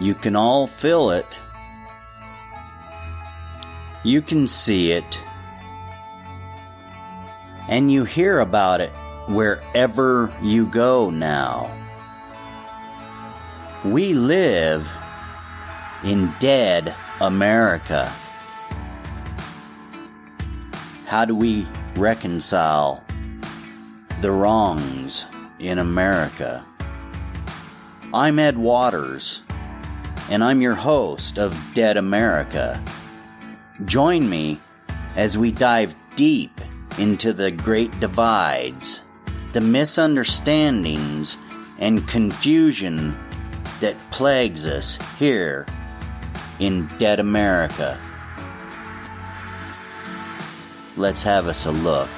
You can all feel it. You can see it. And you hear about it wherever you go now. We live in dead America. How do we reconcile the wrongs in America? I'm Ed Waters, and I'm your host of Dead America. Join me as we dive deep into the great divides, the misunderstandings and confusion that plagues us here in Dead America. Let's have us a look.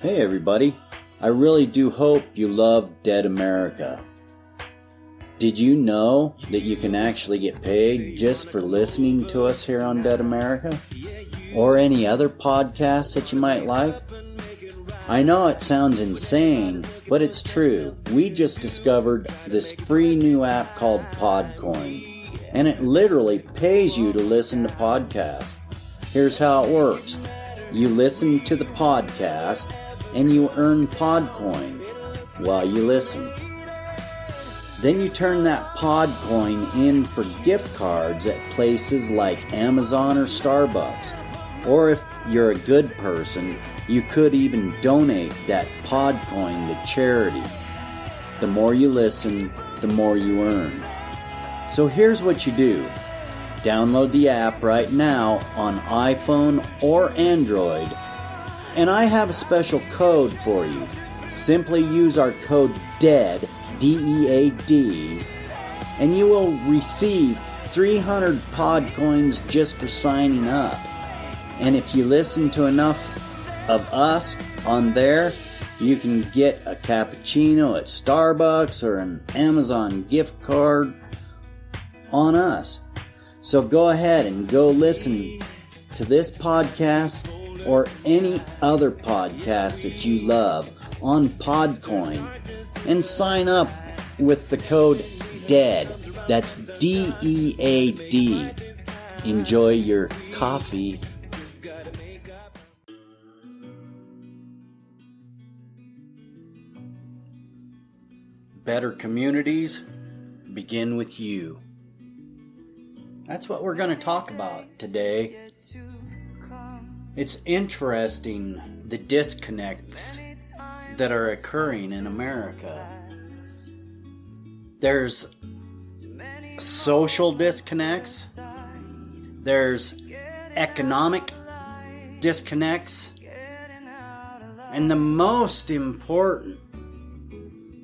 Hey everybody, I really do hope you love Dead America. Did you know that you can actually get paid just for listening to us here on Dead America? Or any other podcasts that you might like? I know it sounds insane, but it's true. We just discovered this free new app called Podcoin, and it literally pays you to listen to podcasts. Here's how it works. You listen to the podcast, and you earn Podcoin while you listen. Then you turn that Podcoin in for gift cards at places like Amazon or Starbucks. Or if you're a good person, you could even donate that Podcoin to charity. The more you listen, the more you earn. So here's what you do. Download the app right now on iPhone or Android. And I have a special code for you. Simply use our code DEAD, D-E-A-D, and you will receive 300 Podcoins just for signing up. And if you listen to enough of us on there, you can get a cappuccino at Starbucks or an Amazon gift card on us. So go ahead and go listen to this podcast or any other podcast that you love on Podcoin and sign up with the code DEAD. That's D-E-A-D. Enjoy your coffee. Better communities begin with you. That's what we're going to talk about today. It's interesting, the disconnects that are occurring in America. There's social disconnects. There's economic disconnects. And the most important,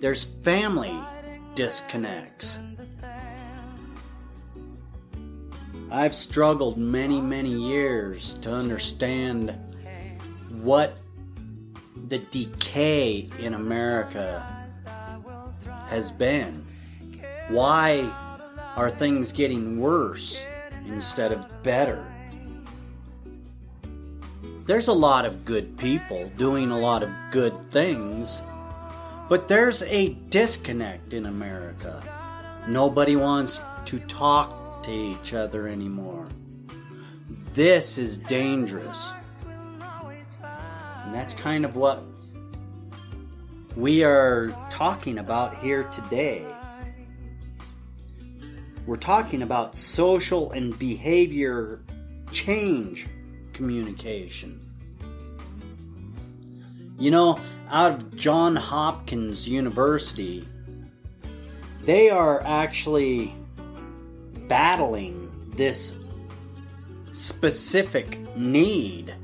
there's family disconnects. I've struggled many years to understand what the decay in America has been. Why are things getting worse instead of better? There's a lot of good people doing a lot of good things, but there's a disconnect in America. Nobody wants to talk to each other anymore. This is dangerous. And that's kind of what we are talking about here today. We're talking about social and behavior change communication. You know, out of Johns Hopkins University, they are actually battling this specific need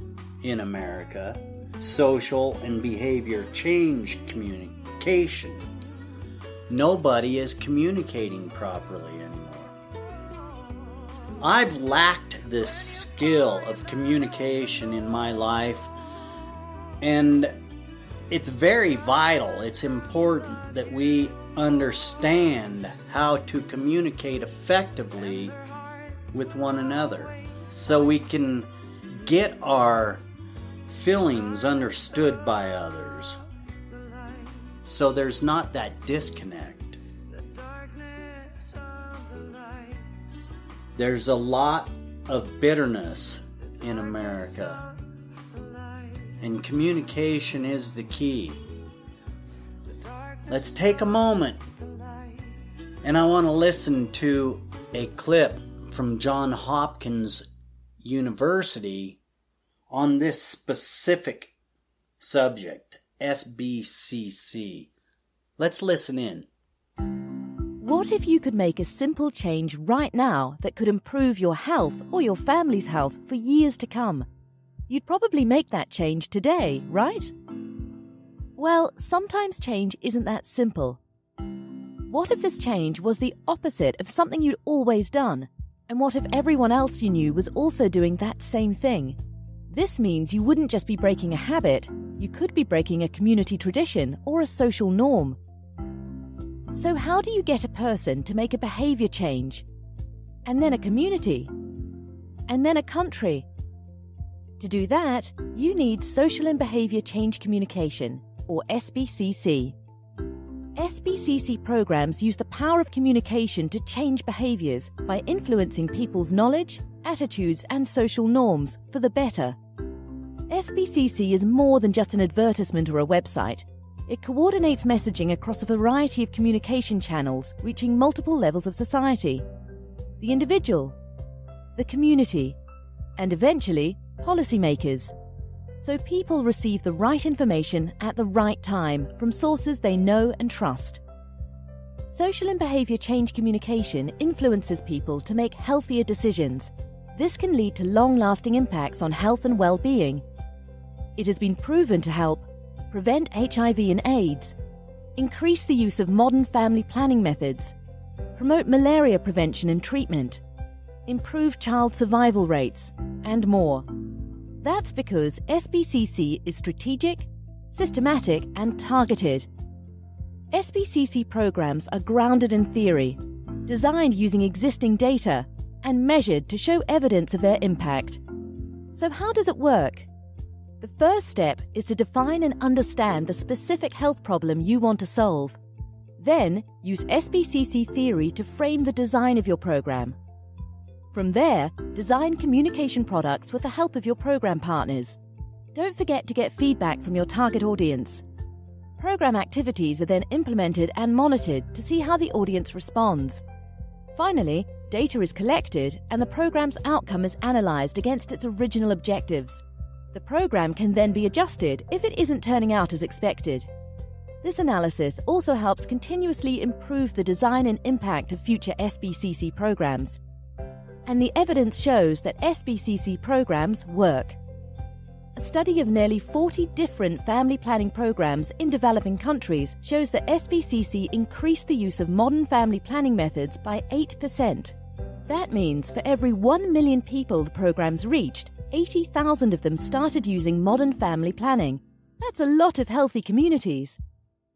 in America, social and behavior change communication. Nobody is communicating properly anymore. I've lacked this skill of communication in my life, and it's very vital. It's important that we understand how to communicate effectively with one another so we can get our feelings understood by others. So there's not that disconnect. There's a lot of bitterness in America, and communication is the key. Let's take a moment, and I want to listen to a clip from Johns Hopkins University on this specific subject, SBCC. Let's listen in. What if you could make a simple change right now that could improve your health or your family's health for years to come? You'd probably make that change today, right? Well, sometimes change isn't that simple. What if this change was the opposite of something you'd always done? And what if everyone else you knew was also doing that same thing? This means you wouldn't just be breaking a habit, you could be breaking a community tradition or a social norm. So how do you get a person to make a behavior change? And then a community? And then a country? To do that, you need social and behavior change communication, or SBCC. SBCC programs use the power of communication to change behaviors by influencing people's knowledge, attitudes, and social norms for the better. SBCC is more than just an advertisement or a website. It coordinates messaging across a variety of communication channels, reaching multiple levels of society: the individual, the community, and eventually, policymakers. So people receive the right information at the right time from sources they know and trust. Social and behavior change communication influences people to make healthier decisions. This can lead to long-lasting impacts on health and well-being. It has been proven to help prevent HIV and AIDS, increase the use of modern family planning methods, promote malaria prevention and treatment, improve child survival rates, and more. That's because SBCC is strategic, systematic, and targeted. SBCC programs are grounded in theory, designed using existing data, and measured to show evidence of their impact. So how does it work? The first step is to define and understand the specific health problem you want to solve. Then, use SBCC theory to frame the design of your program. From there, design communication products with the help of your program partners. Don't forget to get feedback from your target audience. Program activities are then implemented and monitored to see how the audience responds. Finally, data is collected and the program's outcome is analyzed against its original objectives. The program can then be adjusted if it isn't turning out as expected. This analysis also helps continuously improve the design and impact of future SBCC programs. And the evidence shows that SBCC programs work. A study of nearly 40 different family planning programs in developing countries shows that SBCC increased the use of modern family planning methods by 8%. That means for every 1 million people the programs reached, 80,000 of them started using modern family planning. That's a lot of healthy communities.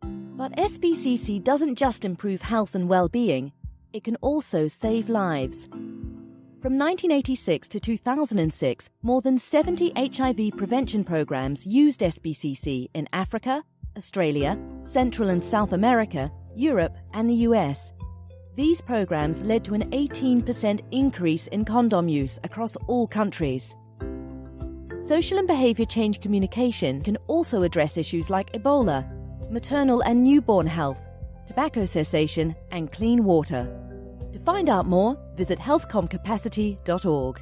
But SBCC doesn't just improve health and well-being, it can also save lives. From 1986 to 2006, more than 70 HIV prevention programs used SBCC in Africa, Australia, Central and South America, Europe, and the US. These programs led to an 18% increase in condom use across all countries. Social and behavior change communication can also address issues like Ebola, maternal and newborn health, tobacco cessation, and clean water. To find out more, visit healthcomcapacity.org.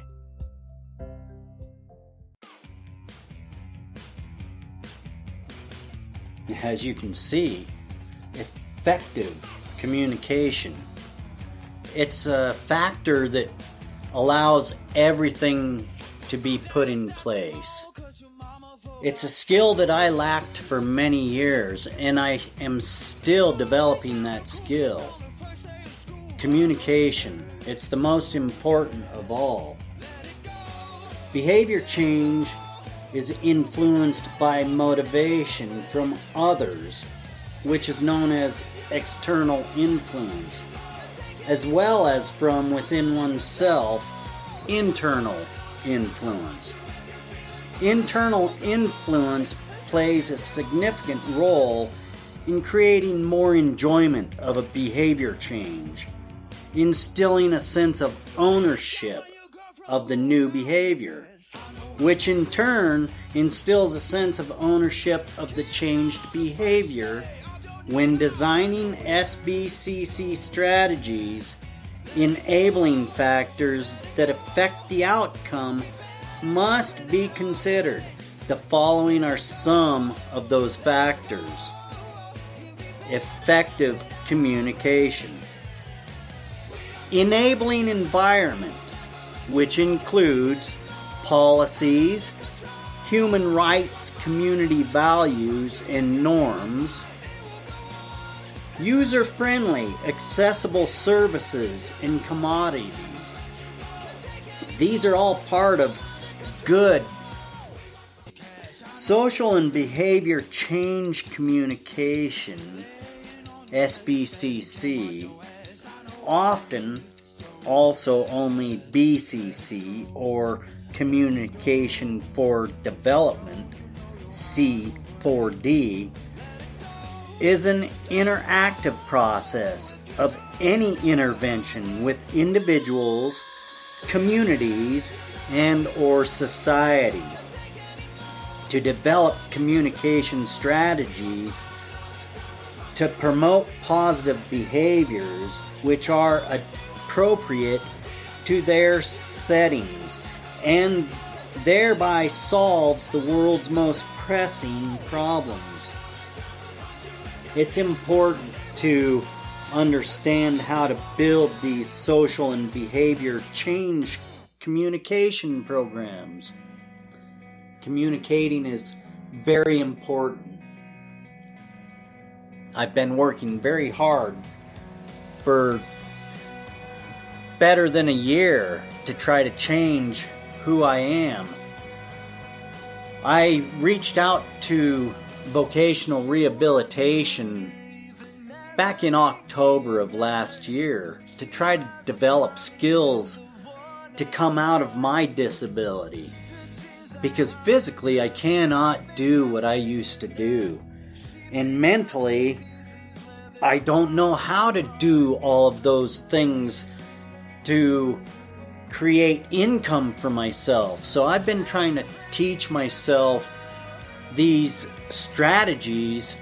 As you can see, effective communication. It's a factor that allows everything to be put in place. It's a skill that I lacked for many years, and I am still developing that skill. Communication, it's the most important of all. Behavior change is influenced by motivation from others, which is known as external influence, as well as from within oneself, internal influence. Internal influence plays a significant role in creating more enjoyment of a behavior change, instilling a sense of ownership of the new behavior, which in turn instills a sense of ownership of the changed behavior. When designing SBCC strategies, enabling factors that affect the outcome must be considered. The following are some of those factors. Effective communication. Enabling environment, which includes policies, human rights, community values and norms, user-friendly, accessible services and commodities. These are all part of good social and behavior change communication, SBCC, often also only BCC or Communication for Development, C4D, is an interactive process of any intervention with individuals, communities, and or society to develop communication strategies to promote positive behaviors which are appropriate to their settings and thereby solves the world's most pressing problems. It's important to understand how to build these social and behavior change communication programs. Communicating is very important. I've been working very hard for better than a year to try to change who I am. I reached out to vocational rehabilitation back in October of last year to try to develop skills to come out of my disability, because physically I cannot do what I used to do, and mentally I don't know how to do all of those things to create income for myself. So I've been trying to teach myself these strategies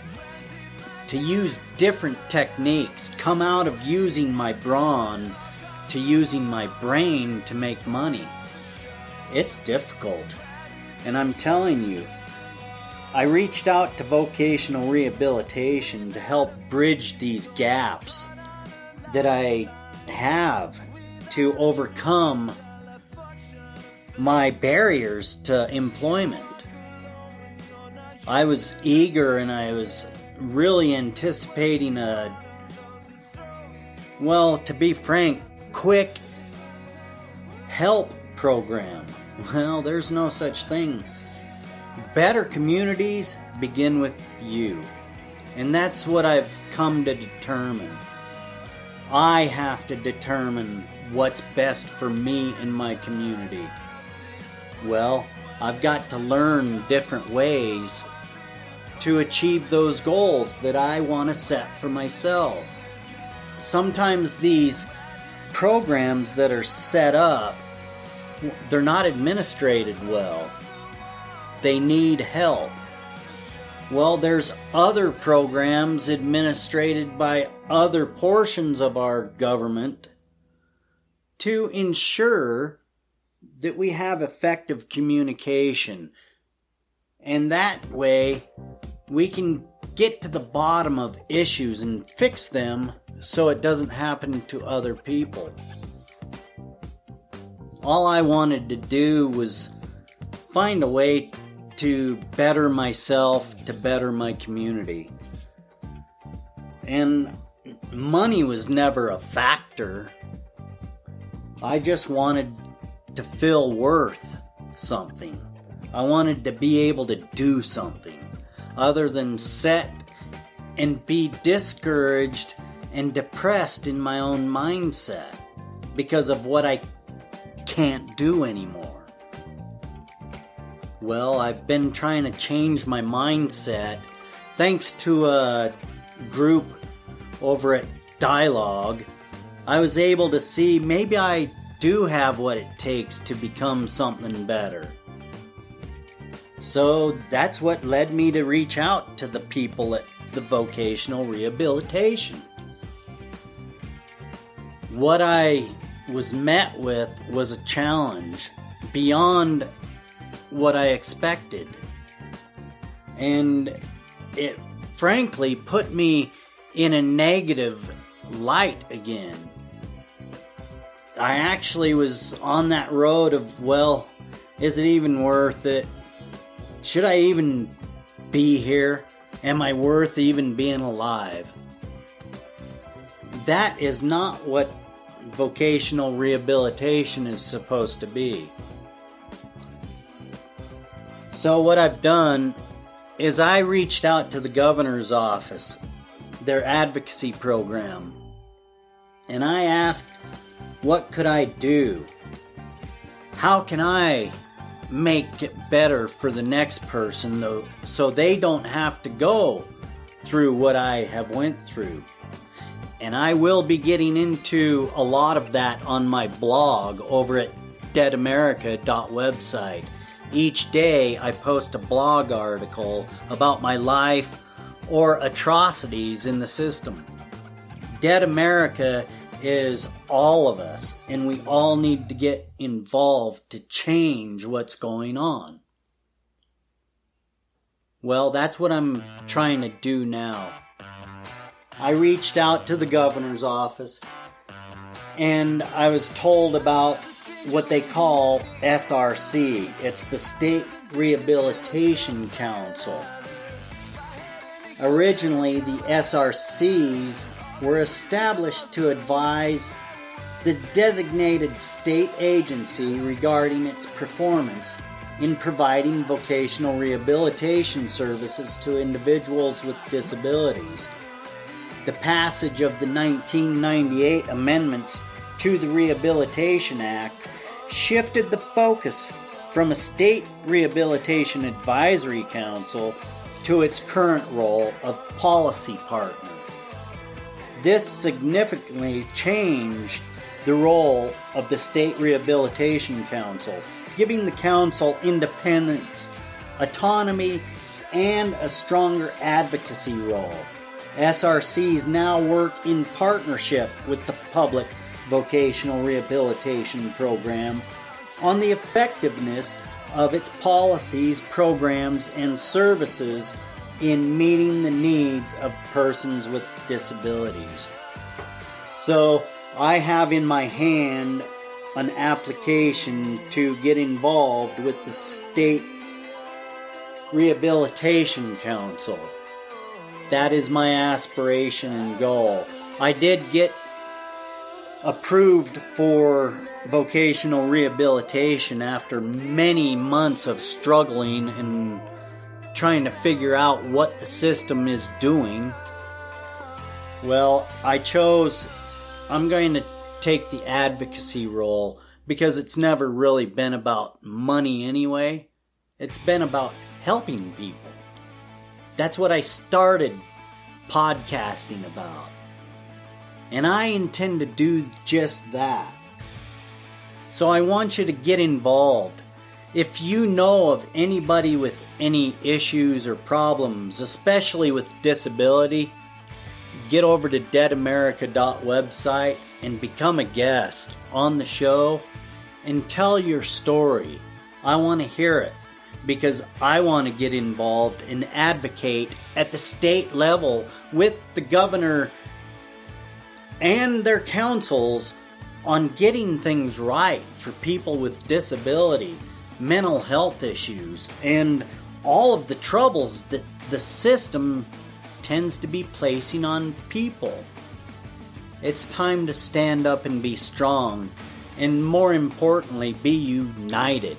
to use different techniques, come out of using my brawn to using my brain to make money. It's difficult, and I'm telling you, I reached out to vocational rehabilitation to help bridge these gaps that I have to overcome my barriers to employment. I was eager and I was really anticipating to be frank, quick help program. Well, there's no such thing. Better communities begin with you. And that's what I've come to determine. I have to determine what's best for me and my community. Well, I've got to learn different ways to achieve those goals that I want to set for myself. Sometimes these programs that are set up, they're not administrated well. They need help. Well, there's other programs administrated by other portions of our government to ensure that we have effective communication. And that way, we can get to the bottom of issues and fix them so it doesn't happen to other people. All I wanted to do was find a way to better myself, to better my community. And money was never a factor. I just wanted to feel worth something. I wanted to be able to do something other than sit and be discouraged and depressed in my own mindset because of what I can't do anymore. Well, I've been trying to change my mindset thanks to a group over at Dialogue. I was able to see maybe I do have what it takes to become something better. So that's what led me to reach out to the people at the vocational rehabilitation. What I was met with was a challenge beyond what I expected. And it frankly put me in a negative light again. I actually was on that road of, well, is it even worth it? Should I even be here? Am I worth even being alive? That is not what vocational rehabilitation is supposed to be. So what I've done is I reached out to the governor's office, their advocacy program, and I asked, what could I do? How can I make it better for the next person, though, so they don't have to go through what I have went through? And I will be getting into a lot of that on my blog over at deadamerica.website. Each day I post a blog article about my life or atrocities in the system. Dead America is all of us, and we all need to get involved to change what's going on. Well, that's what I'm trying to do now. I reached out to the governor's office, and I was told about what they call SRC. It's the State Rehabilitation Council. Originally, the SRCs were established to advise the designated state agency regarding its performance in providing vocational rehabilitation services to individuals with disabilities. The passage of the 1998 amendments to the Rehabilitation Act shifted the focus from a state rehabilitation advisory council to its current role of policy partner. This significantly changed the role of the State Rehabilitation Council, giving the council independence, autonomy, and a stronger advocacy role. SRCs now work in partnership with the public vocational rehabilitation program on the effectiveness of its policies, programs, and services in meeting the needs of persons with disabilities. So I have in my hand an application to get involved with the State Rehabilitation Council. That is my aspiration and goal. I did get approved for vocational rehabilitation after many months of struggling and trying to figure out what the system is doing. Well, I'm going to take the advocacy role because it's never really been about money anyway. It's been about helping people. That's what I started podcasting about. And I intend to do just that. So I want you to get involved. If you know of anybody with any issues or problems, especially with disability, get over to deadamerica.website and become a guest on the show and tell your story. I want to hear it because I want to get involved and advocate at the state level with the governor and their councils on getting things right for people with disability, mental health issues, and all of the troubles that the system tends to be placing on people. It's time to stand up and be strong, and more importantly, be united.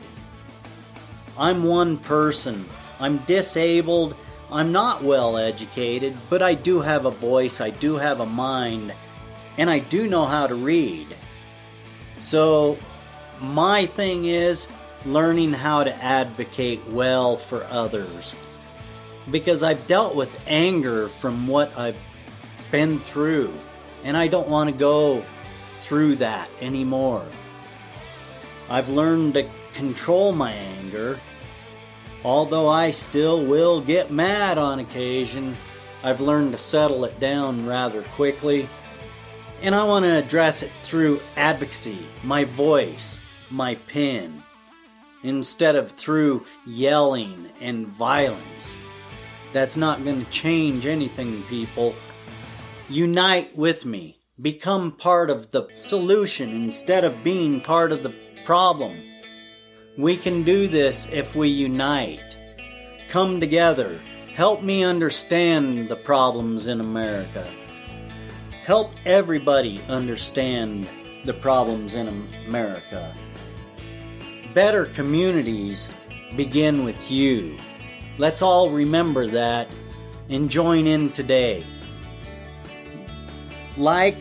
I'm one person. I'm disabled. I'm not well educated, but I do have a voice, I do have a mind, and I do know how to read. So my thing is learning how to advocate well for others. Because I've dealt with anger from what I've been through, and I don't want to go through that anymore. I've learned to control my anger. Although I still will get mad on occasion, I've learned to settle it down rather quickly. And I want to address it through advocacy, my voice, my pen, instead of through yelling and violence. That's not going to change anything, people. Unite with me. Become part of the solution instead of being part of the problem. We can do this if we unite. Come together. Help me understand the problems in America. Help everybody understand the problems in America. Better communities begin with you. Let's all remember that and join in today. Like,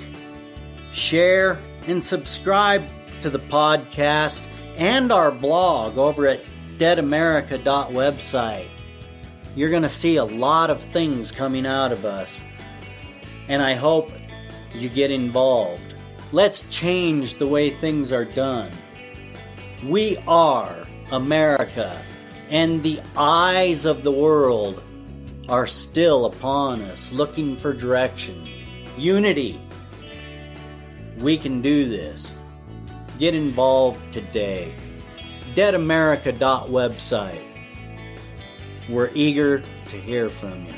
share, and subscribe to the podcast and our blog over at deadamerica.website. You're going to see a lot of things coming out of us, and I hope you get involved. Let's change the way things are done. We are America, and the eyes of the world are still upon us, looking for direction. Unity. We can do this. Get involved today. deadamerica.website. We're eager to hear from you.